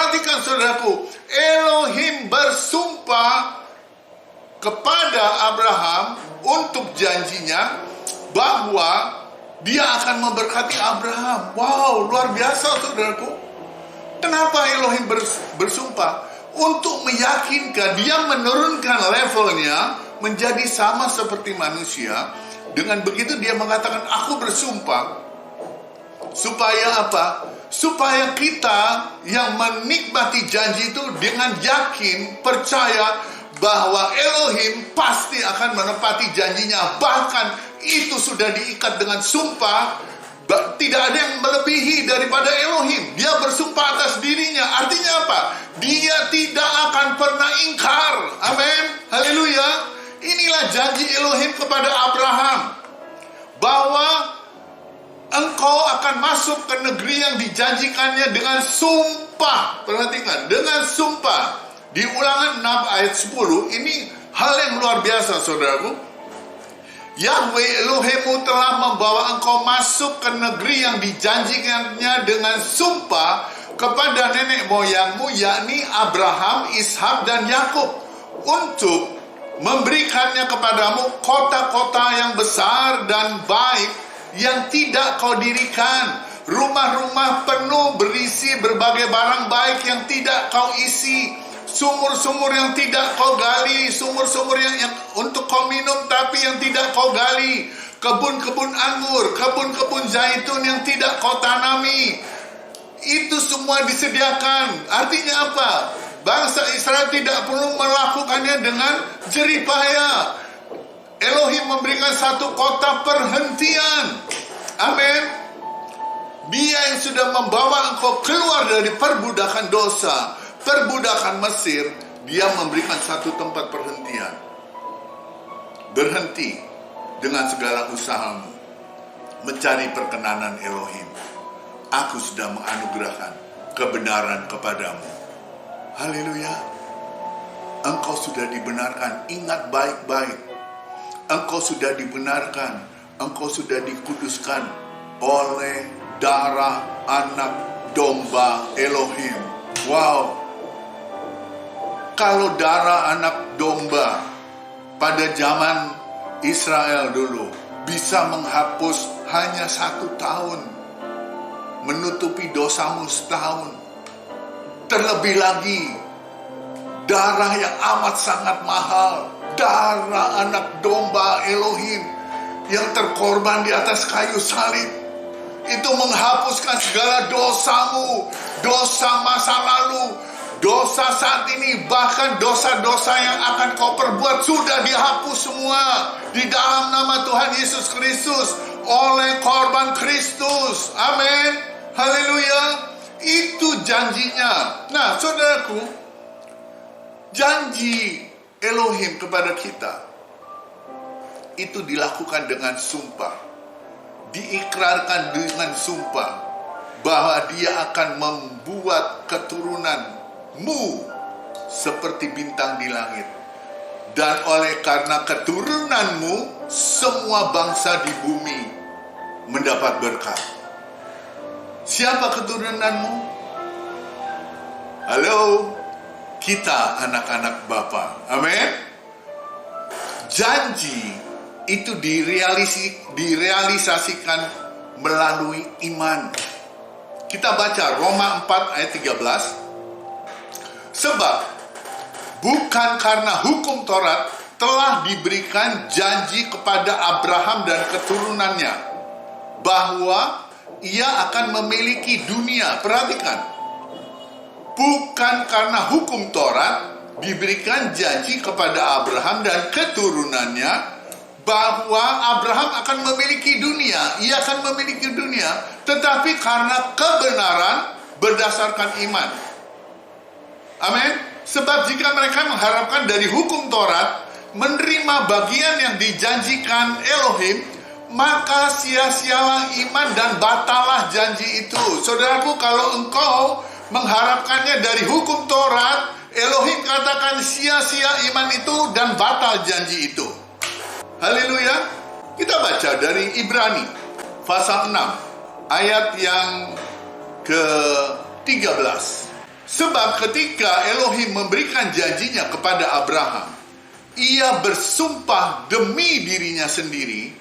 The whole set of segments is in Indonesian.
Perhatikan saudaraku, Elohim bersumpah kepada Abraham untuk janjinya bahwa dia akan memberkati Abraham. Wow, luar biasa saudaraku. Kenapa Elohim bersumpah? Untuk meyakinkan, dia menurunkan levelnya menjadi sama seperti manusia. Dengan begitu dia mengatakan, aku bersumpah. Supaya apa? Supaya kita yang menikmati janji itu dengan yakin, percaya bahwa Elohim pasti akan menepati janjinya. Bahkan itu sudah diikat dengan sumpah. Tidak ada yang melebihi daripada Elohim. Dia bersumpah atas dirinya. Artinya apa? Dia tidak akan pernah ingkar. Amin. Haleluya. Inilah janji Elohim kepada Abraham, bahwa engkau akan masuk ke negeri yang dijanjikannya dengan sumpah. Perhatikan, dengan sumpah. Di Ulangan 6 ayat 10, ini hal yang luar biasa saudaraku. Yahweh Elohimmu telah membawa engkau masuk ke negeri yang dijanjikannya dengan sumpah kepada nenek moyangmu, yakni Abraham, Ishak, dan Yakub, untuk memberikannya kepadamu kota-kota yang besar dan baik yang tidak kau dirikan, rumah-rumah penuh berisi berbagai barang baik yang tidak kau isi, sumur-sumur yang tidak kau gali, sumur-sumur yang untuk kau minum tapi yang tidak kau gali, kebun-kebun anggur, kebun-kebun zaitun yang tidak kau tanami. Itu semua disediakan. Artinya apa? Bangsa Israel tidak perlu melakukannya dengan jerih payah. Elohim memberikan satu kota perhentian. Amin. Dia yang sudah membawa engkau keluar dari perbudakan dosa, perbudakan Mesir. Dia memberikan satu tempat perhentian. Berhenti dengan segala usahamu mencari perkenanan Elohim. Aku sudah menganugerahkan kebenaran kepadamu. Haleluya. Engkau sudah dibenarkan. Ingat baik-baik. Engkau sudah dibenarkan. Engkau sudah dikuduskan oleh darah anak domba Elohim. Wow. Kalau darah anak domba pada zaman Israel dulu bisa menghapus hanya 1 tahun, menutupi dosamu setahun. Terlebih lagi, darah yang amat sangat mahal, darah anak domba Elohim yang terkorban di atas kayu salib, itu menghapuskan segala dosamu, dosa masa lalu, dosa saat ini, bahkan dosa-dosa yang akan kau perbuat sudah dihapus semua di dalam nama Tuhan Yesus Kristus oleh korban Kristus. Amin. Haleluya. Itu janjinya. Nah, saudaraku, janji Elohim kepada kita itu dilakukan dengan sumpah, diikrarkan dengan sumpah bahwa dia akan membuat keturunanmu seperti bintang di langit, dan oleh karena keturunanmu semua bangsa di bumi mendapat berkat. Siapa keturunanmu? Halo, kita anak-anak Bapa. Amin. Janji itu direalisasikan melalui iman. Kita baca Roma 4 ayat 13. Sebab bukan karena hukum Taurat telah diberikan janji kepada Abraham dan keturunannya bahwa ia akan memiliki dunia. Perhatikan, bukan karena hukum Taurat diberikan janji kepada Abraham dan keturunannya bahwa Abraham akan memiliki dunia, ia akan memiliki dunia, tetapi karena kebenaran berdasarkan iman. Amin. Sebab jika mereka mengharapkan dari hukum Taurat menerima bagian yang dijanjikan Elohim, maka sia-sialah iman dan batalah janji itu. Saudaraku, kalau engkau mengharapkannya dari hukum Taurat, Elohim katakan sia-sia iman itu dan batal janji itu. Haleluya. Kita baca dari Ibrani pasal 6 ayat yang ke-13. Sebab ketika Elohim memberikan janjinya kepada Abraham, ia bersumpah demi dirinya sendiri,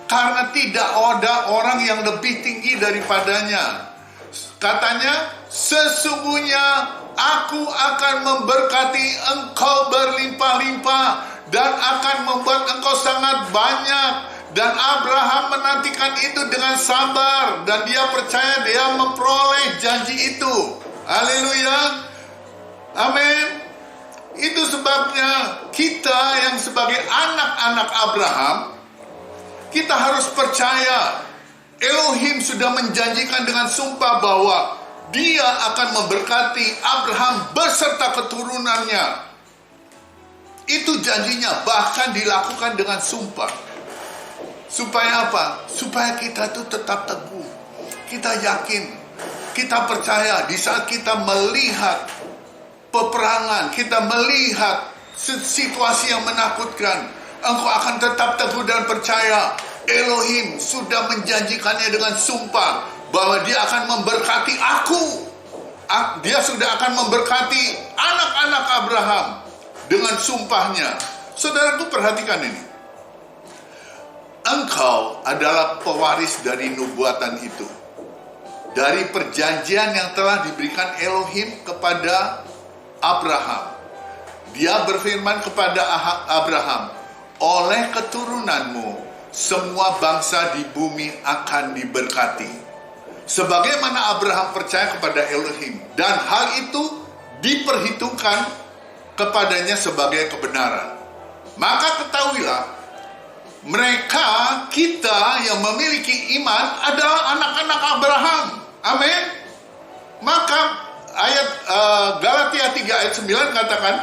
karena tidak ada orang yang lebih tinggi daripadanya. Katanya, sesungguhnya aku akan memberkati engkau berlimpah-limpah dan akan membuat engkau sangat banyak. Dan Abraham menantikan itu dengan sabar, dan dia percaya dia memperoleh janji itu. Haleluya. Amin. Itu sebabnya kita yang sebagai anak-anak Abraham, kita harus percaya Elohim sudah menjanjikan dengan sumpah bahwa dia akan memberkati Abraham beserta keturunannya. Itu janjinya, bahkan dilakukan dengan sumpah. Supaya apa? Supaya kita itu tetap teguh. Kita yakin, kita percaya di saat kita melihat peperangan, kita melihat situasi yang menakutkan, engkau akan tetap teguh dan percaya Elohim sudah menjanjikannya dengan sumpah bahwa dia akan memberkati aku. Dia sudah akan memberkati anak-anak Abraham dengan sumpahnya. Saudaraku, perhatikan ini. Engkau adalah pewaris dari nubuatan itu, dari perjanjian yang telah diberikan Elohim kepada Abraham. Dia berfirman kepada Abraham, oleh keturunanmu semua bangsa di bumi akan diberkati. Sebagaimana Abraham percaya kepada Elohim, dan hal itu diperhitungkan kepadanya sebagai kebenaran. Maka ketahuilah, kita yang memiliki iman adalah anak-anak Abraham. Amin. Maka ayat Galatia 3 ayat 9 katakan,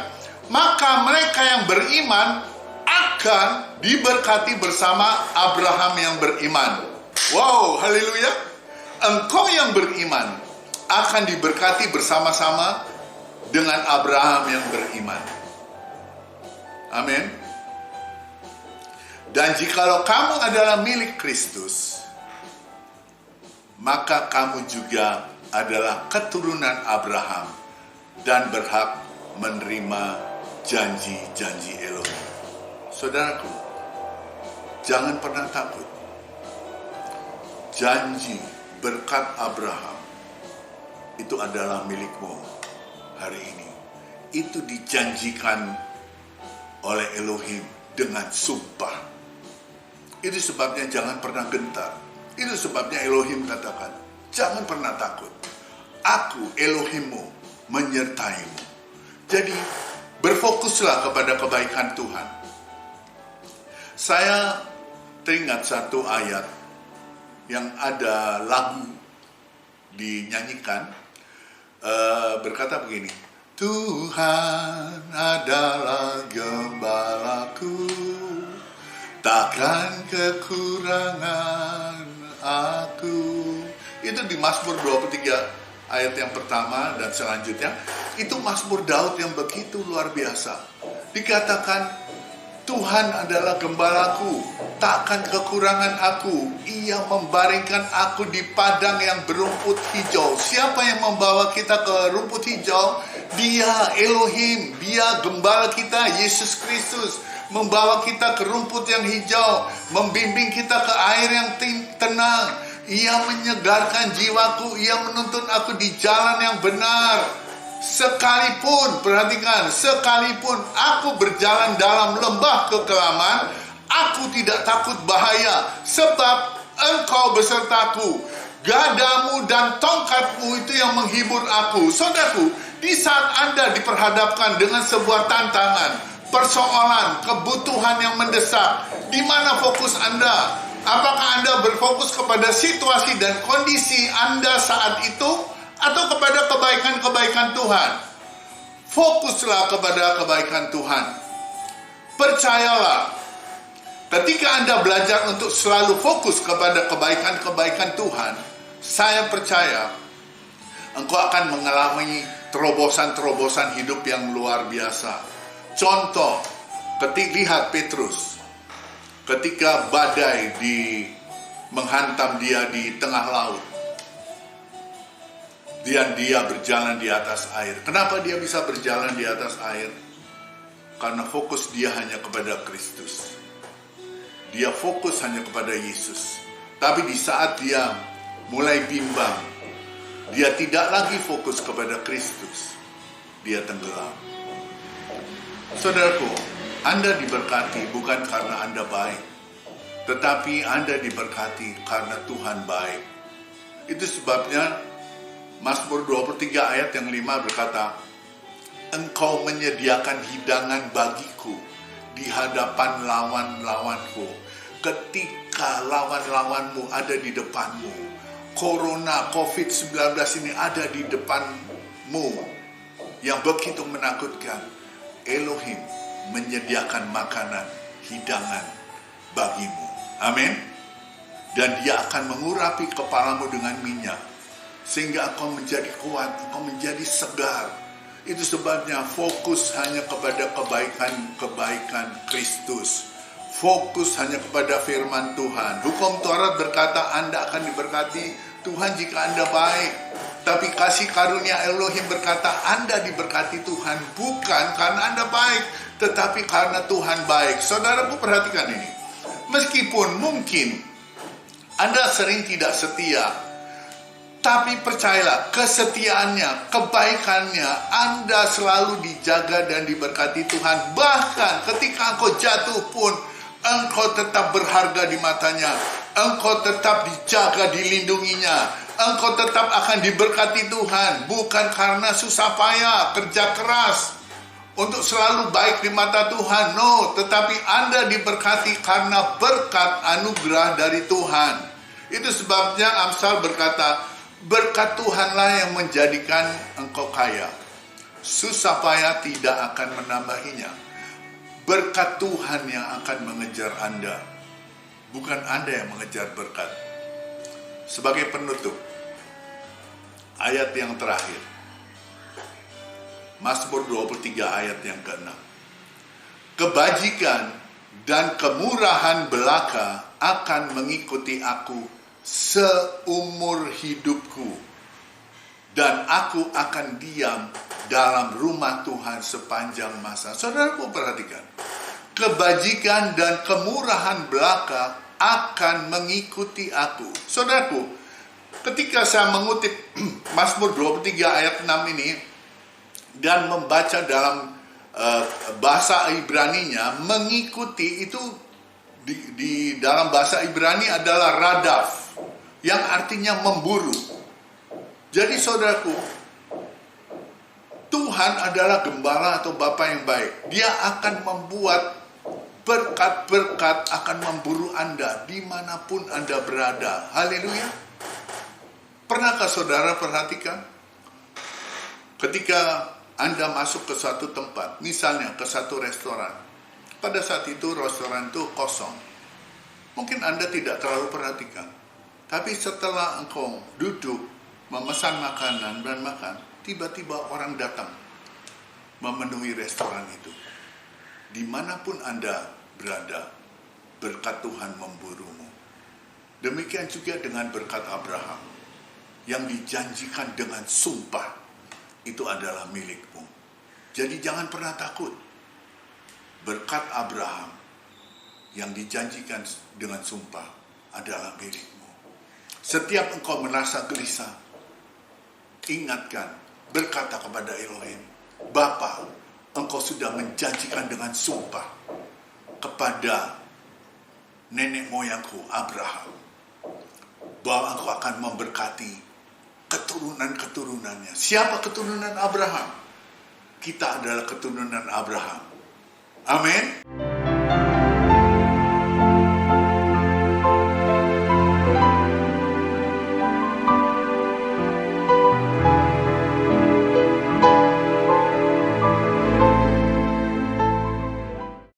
maka mereka yang beriman akan diberkati bersama Abraham yang beriman. Wow, haleluya. Engkau yang beriman akan diberkati bersama-sama dengan Abraham yang beriman. Amin. Dan jikalau kamu adalah milik Kristus, maka kamu juga adalah keturunan Abraham dan berhak menerima janji-janji Elohim. Saudaraku, jangan pernah takut. Janji berkat Abraham itu adalah milikmu hari ini. Itu dijanjikan oleh Elohim dengan sumpah. Itu sebabnya jangan pernah gentar. Itu sebabnya Elohim katakan, jangan pernah takut. Aku Elohimmu menyertaimu. Jadi berfokuslah kepada kebaikan Tuhan. Saya teringat satu ayat yang ada lagu dinyanyikan, berkata begini, Tuhan adalah gembalaku, takkan kekurangan aku. Itu di Mazmur 23 ayat yang pertama dan selanjutnya. Itu Mazmur Daud yang begitu luar biasa. Dikatakan, Tuhan adalah gembalaku, takkan kekurangan aku. Ia membaringkan aku di padang yang berumput hijau. Siapa yang membawa kita ke rumput hijau? Dia Elohim, dia gembala kita, Yesus Kristus. Membawa kita ke rumput yang hijau, membimbing kita ke air yang tenang. Ia menyegarkan jiwaku, ia menuntun aku di jalan yang benar. Sekalipun, perhatikan, sekalipun aku berjalan dalam lembah kekelaman, aku tidak takut bahaya, sebab engkau besertaku. Gadamu dan tongkatmu itu yang menghibur aku. Saudaraku, di saat Anda diperhadapkan dengan sebuah tantangan, persoalan, kebutuhan yang mendesak, di mana fokus Anda? Apakah Anda berfokus kepada situasi dan kondisi Anda saat itu, atau kepada kebaikan-kebaikan Tuhan? Fokuslah kepada kebaikan Tuhan. Percayalah, ketika Anda belajar untuk selalu fokus kepada kebaikan-kebaikan Tuhan, saya percaya engkau akan mengalami terobosan-terobosan hidup yang luar biasa. Contoh, lihat Petrus ketika badai menghantam dia di tengah laut. Dan dia berjalan di atas air. Kenapa dia bisa berjalan di atas air? Karena fokus dia hanya kepada Kristus. Dia fokus hanya kepada Yesus. Tapi di saat dia mulai bimbang, dia tidak lagi fokus kepada Kristus. Dia tenggelam. Saudaraku, Anda diberkati bukan karena Anda baik, tetapi Anda diberkati karena Tuhan baik. Itu sebabnya Mazmur 23 ayat yang 5 berkata, Engkau menyediakan hidangan bagiku di hadapan lawan-lawanku. Ketika lawan-lawanmu ada di depanmu, Corona, COVID-19 ini ada di depanmu, yang begitu menakutkan, Elohim menyediakan makanan, hidangan bagimu. Amin. Dan dia akan mengurapi kepalamu dengan minyak, sehingga engkau menjadi kuat, engkau menjadi segar. Itu sebabnya fokus hanya kepada kebaikan Kristus. Fokus hanya kepada firman Tuhan. Hukum Taurat berkata Anda akan diberkati Tuhan jika Anda baik. Tapi kasih karunia Elohim berkata Anda diberkati Tuhan bukan karena Anda baik, tetapi karena Tuhan baik. Saudaraku, perhatikan ini. Meskipun mungkin Anda sering tidak setia, tapi percayalah, kesetiaannya, kebaikannya, Anda selalu dijaga dan diberkati Tuhan. Bahkan ketika engkau jatuh pun, engkau tetap berharga di matanya. Engkau tetap dijaga, dilindunginya. Engkau tetap akan diberkati Tuhan. Bukan karena susah payah, kerja keras untuk selalu baik di mata Tuhan. No, tetapi Anda diberkati karena berkat anugerah dari Tuhan. Itu sebabnya Amsal berkata, berkat Tuhanlah yang menjadikan engkau kaya. Susah payah tidak akan menambahinya. Berkat Tuhan yang akan mengejar Anda, bukan Anda yang mengejar berkat. Sebagai penutup, ayat yang terakhir, Mazmur 23 ayat yang ke-6. Kebajikan dan kemurahan belaka akan mengikuti aku seumur hidupku, dan aku akan diam dalam rumah Tuhan sepanjang masa. Saudaraku, perhatikan. Kebajikan dan kemurahan belaka akan mengikuti aku. Saudaraku, ketika saya mengutip Mazmur 23 ayat 6 ini dan membaca dalam bahasa Ibraninya, mengikuti itu di dalam bahasa Ibrani adalah radaf, yang artinya memburu. Jadi saudaraku, Tuhan adalah gembala atau Bapa yang baik. Dia akan membuat berkat-berkat akan memburu Anda dimanapun Anda berada. Haleluya. Pernahkah saudara perhatikan? Ketika Anda masuk ke suatu tempat, misalnya ke satu restoran. Pada saat itu restoran itu kosong. Mungkin Anda tidak terlalu perhatikan. Tapi setelah engkau duduk, memesan makanan dan makan, tiba-tiba orang datang memenuhi restoran itu. Dimanapun Anda berada, berkat Tuhan memburumu. Demikian juga dengan berkat Abraham, yang dijanjikan dengan sumpah, itu adalah milikmu. Jadi jangan pernah takut. Berkat Abraham yang dijanjikan dengan sumpah adalah milikmu. Setiap engkau merasa gelisah, ingatkan, berkata kepada Elohim, Bapa, engkau sudah menjanjikan dengan sumpah kepada nenek moyangku Abraham, bahwa engkau akan memberkati keturunan-keturunannya. Siapa keturunan Abraham? Kita adalah keturunan Abraham. Amin.